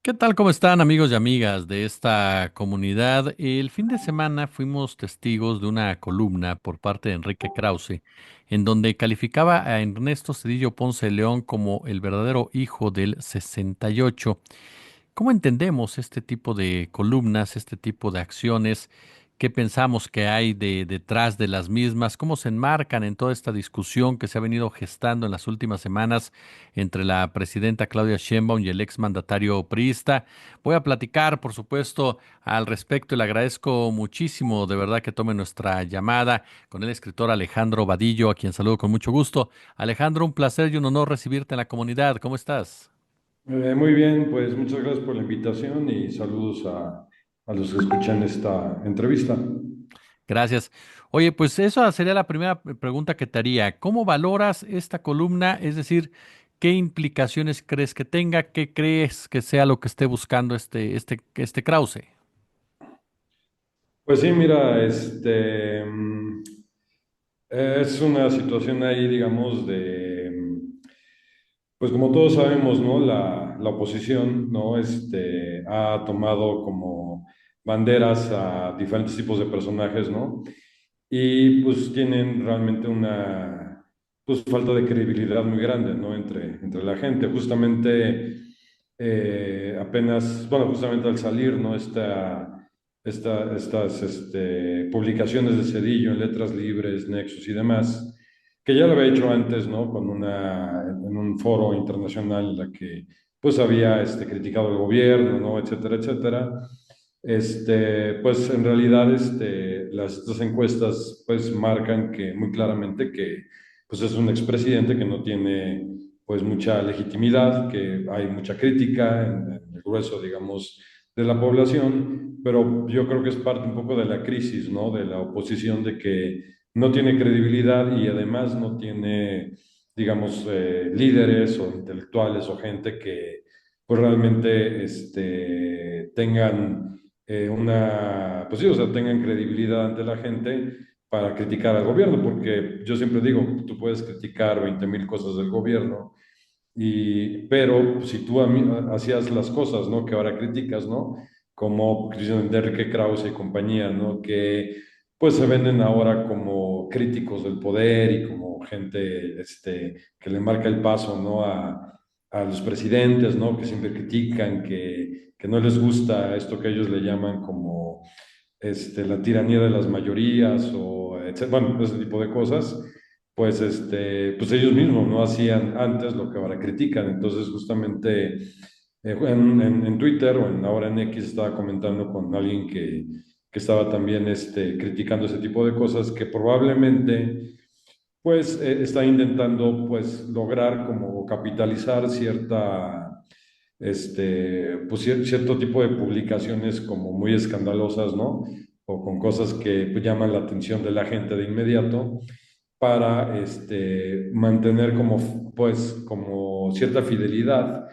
¿Qué tal? ¿Cómo están amigos y amigas de esta comunidad? El fin de semana fuimos testigos de una columna por parte de Enrique Krause, en donde calificaba a Ernesto Zedillo Ponce de León como el verdadero hijo del 68. ¿Cómo entendemos este tipo de columnas, este tipo de acciones? ¿Qué pensamos que hay detrás de las mismas? ¿Cómo se enmarcan en toda esta discusión que se ha venido gestando en las últimas semanas entre la presidenta Claudia Sheinbaum y el exmandatario priista? Voy a platicar, por supuesto, al respecto y le agradezco muchísimo, de verdad, que tome nuestra llamada con el escritor Alejandro Vadillo, a quien saludo con mucho gusto. Alejandro, un placer y un honor recibirte en la comunidad. ¿Cómo estás? Muy bien, pues muchas gracias por la invitación y saludos a los que escuchan esta entrevista. Gracias. Oye, pues esa sería la primera pregunta que te haría. ¿Cómo valoras esta columna? Es decir, ¿qué implicaciones crees que tenga? ¿Qué crees que sea lo que esté buscando este Krause? Pues sí, mira, es una situación ahí, digamos, pues como todos sabemos, ¿no? La oposición, ¿no? Ha tomado como banderas a diferentes tipos de personajes, ¿no? Y pues tienen realmente una pues, falta de credibilidad muy grande, ¿no? Entre la gente. Justamente apenas, bueno, justamente al salir, ¿no? Estas publicaciones de Cedillo en Letras Libres, Nexos y demás, que ya lo había hecho antes, ¿no? En un foro internacional en la que pues había criticado el gobierno, ¿no? Etcétera, etcétera. Pues en realidad estas encuestas pues marcan que muy claramente que pues es un expresidente que no tiene pues mucha legitimidad, que hay mucha crítica en el grueso, digamos, de la población, pero yo creo que es parte un poco de la crisis, ¿no? De la oposición, de que no tiene credibilidad y además no tiene, digamos, líderes o intelectuales o gente que pues realmente tengan pues sí, o sea, tengan credibilidad ante la gente para criticar al gobierno, porque yo siempre digo, tú puedes criticar 20.000 cosas del gobierno, pero si tú hacías las cosas, ¿no? Que ahora criticas, ¿no? Como Christian Enrique Krause y compañía, ¿no? Que pues se venden ahora como críticos del poder y como gente que le marca el paso, ¿no? A los presidentes, ¿no? Que siempre critican, que no les gusta esto que ellos le llaman como la tiranía de las mayorías o bueno, ese tipo de cosas, pues, pues ellos mismos no hacían antes lo que ahora critican. Entonces, justamente en Twitter o ahora en X estaba comentando con alguien que estaba también criticando ese tipo de cosas que probablemente pues está intentando pues lograr como capitalizar pues cierto tipo de publicaciones como muy escandalosas, ¿no? O con cosas que pues, llaman la atención de la gente de inmediato para mantener como, pues, como cierta fidelidad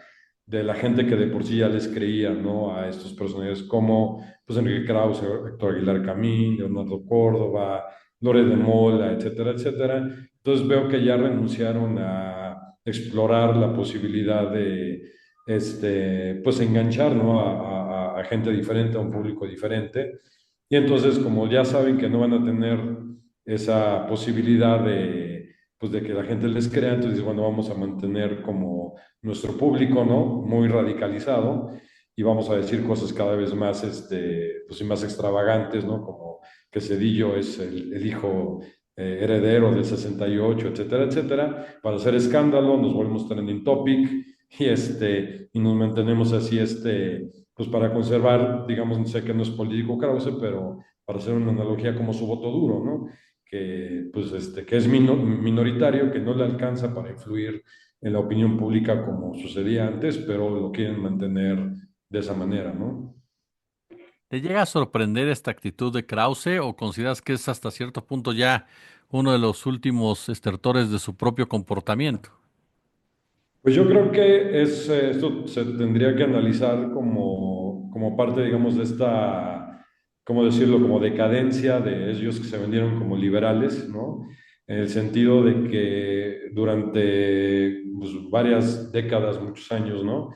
de la gente que de por sí ya les creía, ¿no? A estos personajes como, pues, Enrique Krause, Héctor Aguilar Camín, Leonardo Córdoba, Lore de Mola, etcétera, etcétera. Entonces veo que ya renunciaron a explorar la posibilidad de, pues, enganchar, ¿no? A gente diferente, a un público diferente. Y entonces, como ya saben que no van a tener esa posibilidad de, pues, de que la gente les crea, entonces, bueno, vamos a mantener como nuestro público, ¿no? Muy radicalizado y vamos a decir cosas cada vez más, pues, y más extravagantes, ¿no? Como que Cedillo es el hijo heredero del 68, etcétera, etcétera, para hacer escándalo, nos volvemos trending topic y nos mantenemos así, pues para conservar, digamos, sé que no es político Krause, pero para hacer una analogía como su voto duro, ¿no? Que, pues, que es minoritario, que no le alcanza para influir en la opinión pública como sucedía antes, pero lo quieren mantener de esa manera, ¿no? ¿Te llega a sorprender esta actitud de Krause o consideras que es hasta cierto punto ya uno de los últimos estertores de su propio comportamiento? Pues yo creo que esto se tendría que analizar como parte, digamos, de esta, ¿cómo decirlo?, como decadencia de ellos que se vendieron como liberales, ¿no? En el sentido de que durante pues, varias décadas, muchos años, ¿no?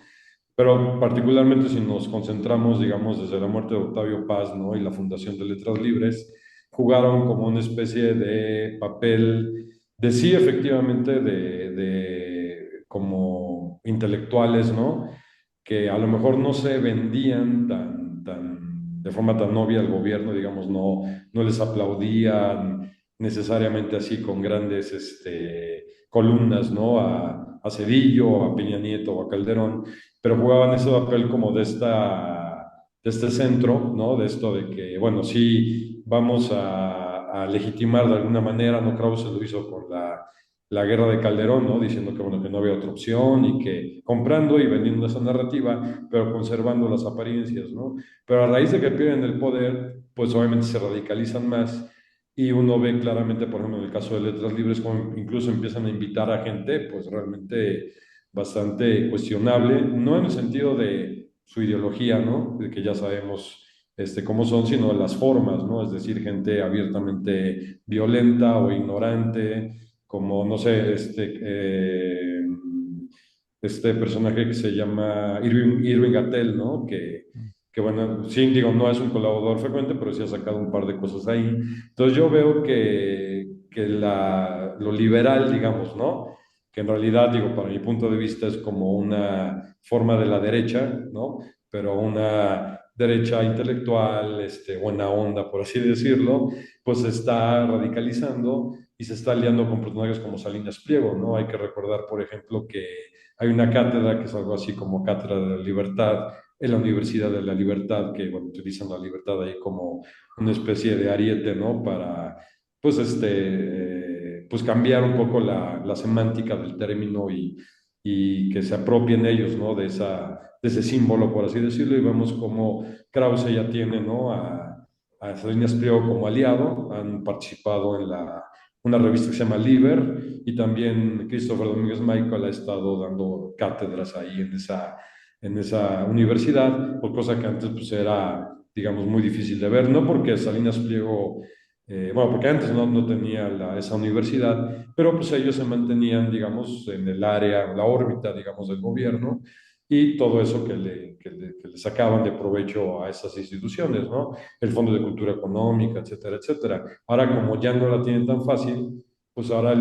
Pero particularmente si nos concentramos, digamos, desde la muerte de Octavio Paz, ¿no? Y la fundación de Letras Libres, jugaron como una especie de papel de sí, efectivamente, de como intelectuales, ¿no? Que a lo mejor no se vendían de forma tan obvia al gobierno, digamos, no les aplaudían necesariamente así con grandes columnas, ¿no? A Cedillo, a Peña Nieto o a Calderón, pero jugaban ese papel como de este centro, ¿no? De esto de que, bueno, sí, vamos a legitimar de alguna manera, ¿no? Krause lo hizo con la guerra de Calderón, ¿no? Diciendo que, bueno, que no había otra opción y que comprando y vendiendo esa narrativa, pero conservando las apariencias, ¿no? Pero a raíz de que pierden el poder, pues obviamente se radicalizan más y uno ve claramente, por ejemplo, en el caso de Letras Libres, como incluso empiezan a invitar a gente, pues realmente bastante cuestionable, no en el sentido de su ideología, ¿no? De que ya sabemos cómo son, sino de las formas, ¿no? Es decir, gente abiertamente violenta o ignorante, como, no sé, este personaje que se llama Irving Gatel, ¿no? Que, bueno, sí, digo, no es un colaborador frecuente, pero sí ha sacado un par de cosas ahí. Entonces yo veo que lo liberal, digamos, ¿no? Que en realidad, digo, para mi punto de vista es como una forma de la derecha, ¿no? Pero una derecha intelectual, buena onda, por así decirlo, pues se está radicalizando y se está aliando con personajes como Salinas Pliego, ¿no? Hay que recordar, por ejemplo, que hay una cátedra que es algo así como Cátedra de la Libertad en la Universidad de la Libertad, que, bueno, utilizan la libertad ahí como una especie de ariete, ¿no? Para, pues, pues cambiar un poco la semántica del término y que se apropien ellos, ¿no? De ese símbolo, por así decirlo, y vemos como Krause ya tiene, ¿no? A Salinas Pliego como aliado, han participado en una revista que se llama Liber, y también Christopher Domínguez Michael ha estado dando cátedras ahí en esa universidad, por cosa que antes pues era, digamos, muy difícil de ver, no porque Salinas Pliego, bueno, porque antes no tenía esa universidad, pero pues ellos se mantenían, digamos, en el área, la órbita, digamos, del gobierno, y todo eso que le sacaban de provecho a esas instituciones, ¿no? El Fondo de Cultura Económica, etcétera, etcétera. Ahora, como ya no la tienen tan fácil, pues ahora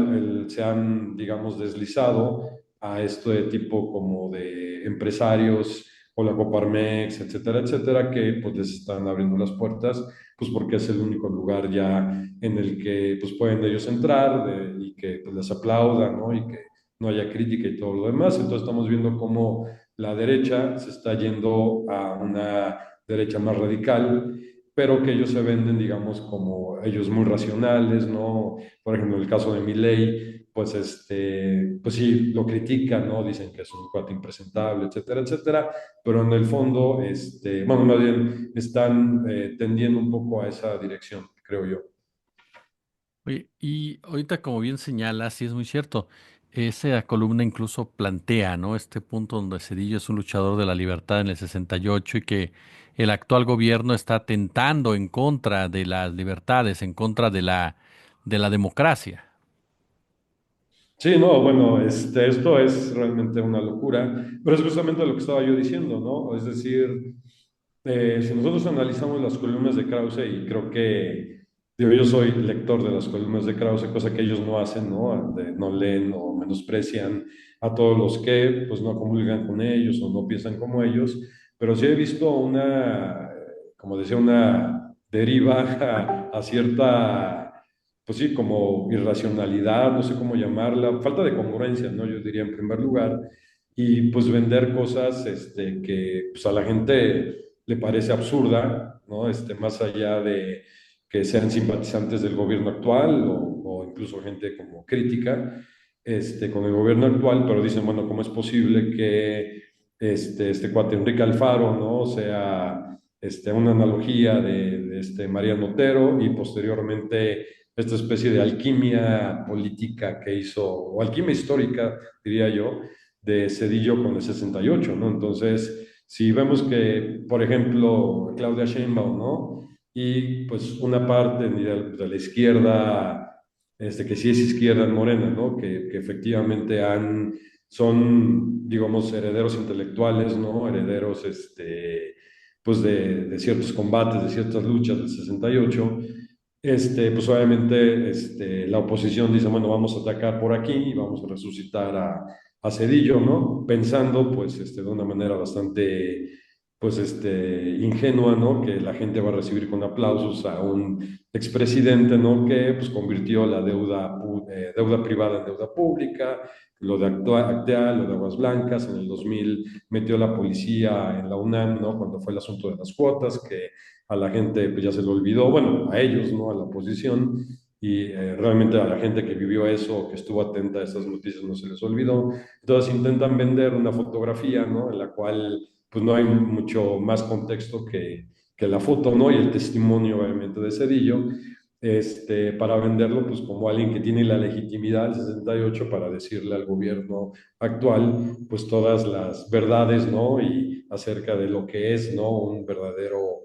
se han, digamos, deslizado a esto de tipo como de empresarios o la Coparmex, etcétera, etcétera, que pues les están abriendo las puertas, pues porque es el único lugar ya en el que pues pueden ellos entrar y que pues, les aplaudan, ¿no? Y que no haya crítica y todo lo demás. Entonces estamos viendo cómo la derecha se está yendo a una derecha más radical, pero que ellos se venden, digamos, como ellos muy racionales, ¿no? Por ejemplo, en el caso de Milei, pues, pues sí, lo critican, ¿no? Dicen que es un cuate impresentable, etcétera, etcétera, pero en el fondo, bueno, más bien están tendiendo un poco a esa dirección, creo yo. Oye, y ahorita como bien señala, sí es muy cierto. Esa columna incluso plantea, ¿no? Este punto donde Cedillo es un luchador de la libertad en el 68 y que el actual gobierno está atentando en contra de las libertades, en contra de la democracia. Sí, no, bueno, esto es realmente una locura, pero es justamente lo que estaba yo diciendo, ¿no? Es decir, si nosotros analizamos las columnas de Krause, y creo que digo, yo soy lector de las columnas de Krause, cosa que ellos no hacen, ¿no? No leen o menosprecian a todos los que pues no comulgan con ellos o no piensan como ellos, pero sí he visto como decía, una deriva a cierta, pues sí, como irracionalidad, no sé cómo llamarla, falta de congruencia, ¿no? Yo diría en primer lugar, y pues vender cosas que pues, a la gente le parece absurda, ¿no? Más allá de que sean simpatizantes del gobierno actual o incluso gente como crítica con el gobierno actual, pero dicen, bueno, ¿cómo es posible que este cuate Enrique Alfaro, ¿no? Sea una analogía de Mariano Otero y posteriormente esta especie de alquimia política que hizo, o alquimia histórica, diría yo, de Cedillo con el 68, ¿no? Entonces, si vemos que, por ejemplo, Claudia Sheinbaum, ¿no? Y pues una parte de la izquierda, que sí es izquierda en Morena, ¿no? Que efectivamente han son, digamos, herederos intelectuales, ¿no? Herederos, pues de ciertos combates, de ciertas luchas del 68. Pues obviamente la oposición dice, bueno, vamos a atacar por aquí y vamos a resucitar a Zedillo, ¿no? Pensando, pues, de una manera bastante, pues, ingenua, ¿no? Que la gente va a recibir con aplausos a un expresidente, ¿no? Que, pues, convirtió la deuda privada en deuda pública, lo de Actea, lo de Aguas Blancas, en el 2000 metió la policía en la UNAM, ¿no? Cuando fue el asunto de las cuotas, que a la gente pues ya se le olvidó, bueno, a ellos, ¿no? A la oposición, y realmente a la gente que vivió eso, que estuvo atenta a esas noticias, no se les olvidó. Entonces intentan vender una fotografía, ¿no? En la cual pues no hay mucho más contexto que la foto, ¿no? Y el testimonio, obviamente, de Cedillo, para venderlo pues como alguien que tiene la legitimidad del 68 para decirle al gobierno actual pues todas las verdades, ¿no? Y acerca de lo que es, ¿no? Un verdadero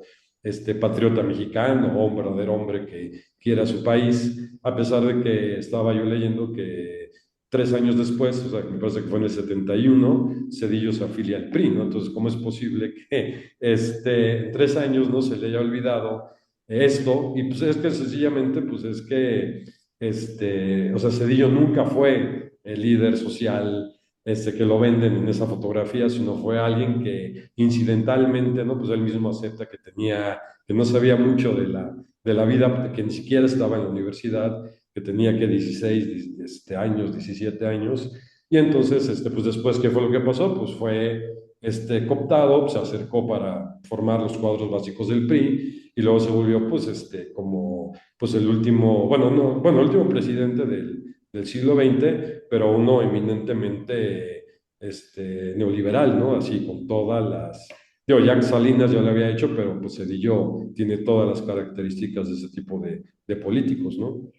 patriota mexicano o un verdadero hombre que quiera a su país, a pesar de que estaba yo leyendo que 3 años después, o sea, me parece que fue en el 71, Cedillo se afilia al PRI, ¿no? Entonces, ¿cómo es posible que en 3 años no se le haya olvidado esto? Y pues es que sencillamente, pues es que, o sea, Cedillo nunca fue el líder social que lo venden en esa fotografía, sino fue alguien que incidentalmente, ¿no? Pues él mismo acepta que tenía, que no sabía mucho de la vida, que ni siquiera estaba en la universidad, que tenía que 16 años, 17 años, y entonces, pues después, ¿qué fue lo que pasó? Pues fue cooptado, pues, se acercó para formar los cuadros básicos del PRI, y luego se volvió, pues, como, pues, el último, bueno, no, bueno, el último presidente del siglo XX, pero uno eminentemente neoliberal, ¿no? Así con todas las... Digo, Jack Salinas ya lo había hecho, pero pues Cedillo tiene todas las características de ese tipo de políticos, ¿no?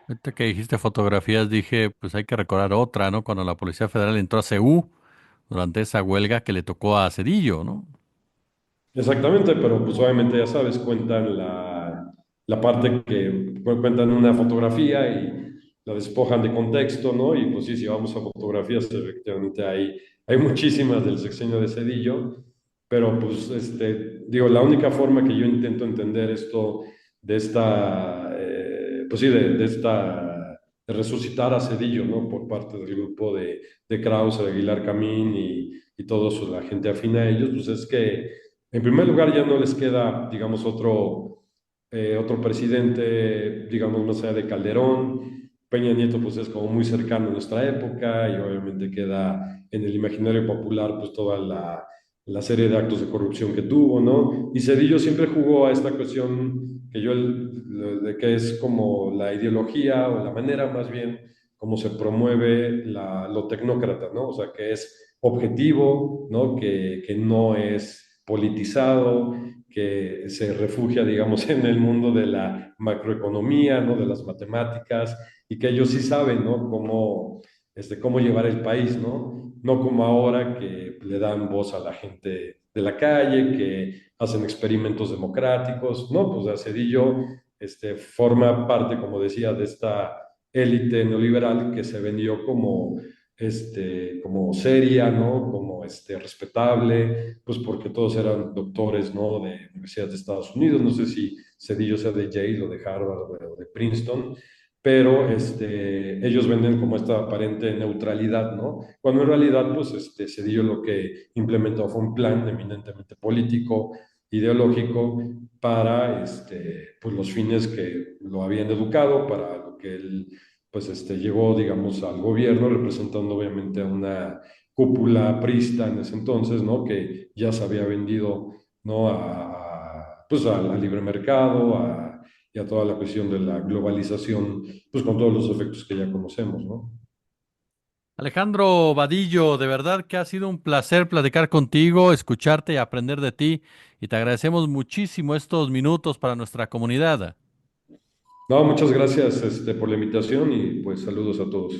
Ahorita que dijiste fotografías, dije, pues hay que recordar otra, ¿no? Cuando la Policía Federal entró a CU durante esa huelga que le tocó a Cedillo, ¿no? Exactamente, pero pues obviamente ya sabes, cuentan la parte que cuentan una fotografía y la despojan de contexto, ¿no? Y pues sí, si vamos a fotografías, efectivamente hay muchísimas del sexenio de Cedillo, pero pues digo, la única forma que yo intento entender esto de esta, pues sí, de resucitar a Cedillo, ¿no? Por parte del grupo de Krause, de Aguilar Camín y toda la gente afín a ellos, pues es que en primer lugar, ya no les queda, digamos, otro presidente, digamos, más allá de Calderón. Peña Nieto, pues es como muy cercano a nuestra época y obviamente queda en el imaginario popular, pues toda la serie de actos de corrupción que tuvo, ¿no? Y Cedillo siempre jugó a esta cuestión que de que es como la ideología o la manera más bien como se promueve lo tecnócrata, ¿no? O sea, que es objetivo, ¿no? Que no es politizado, que se refugia, digamos, en el mundo de la macroeconomía, ¿no? De las matemáticas, y que ellos sí saben, ¿no? Cómo llevar el país, ¿no? No como ahora que le dan voz a la gente de la calle, que hacen experimentos democráticos, ¿no? Pues Cedillo forma parte, como decía, de esta élite neoliberal que se vendió como seria, ¿no? Como respetable, pues porque todos eran doctores, ¿no? De universidades de Estados Unidos, no sé si Cedillo sea de Yale o de Harvard o de Princeton, pero ellos venden como esta aparente neutralidad, ¿no? Cuando en realidad, pues Cedillo lo que implementó fue un plan eminentemente político, ideológico, para pues los fines que lo habían educado, para lo que él pues llegó, digamos, al gobierno representando obviamente a una cúpula prista en ese entonces, ¿no? Que ya se había vendido, ¿no? Pues al libre mercado, y a toda la cuestión de la globalización, pues con todos los efectos que ya conocemos, ¿no? Alejandro Vadillo, de verdad que ha sido un placer platicar contigo, escucharte y aprender de ti, y te agradecemos muchísimo estos minutos para nuestra comunidad. No, muchas gracias por la invitación y pues saludos a todos.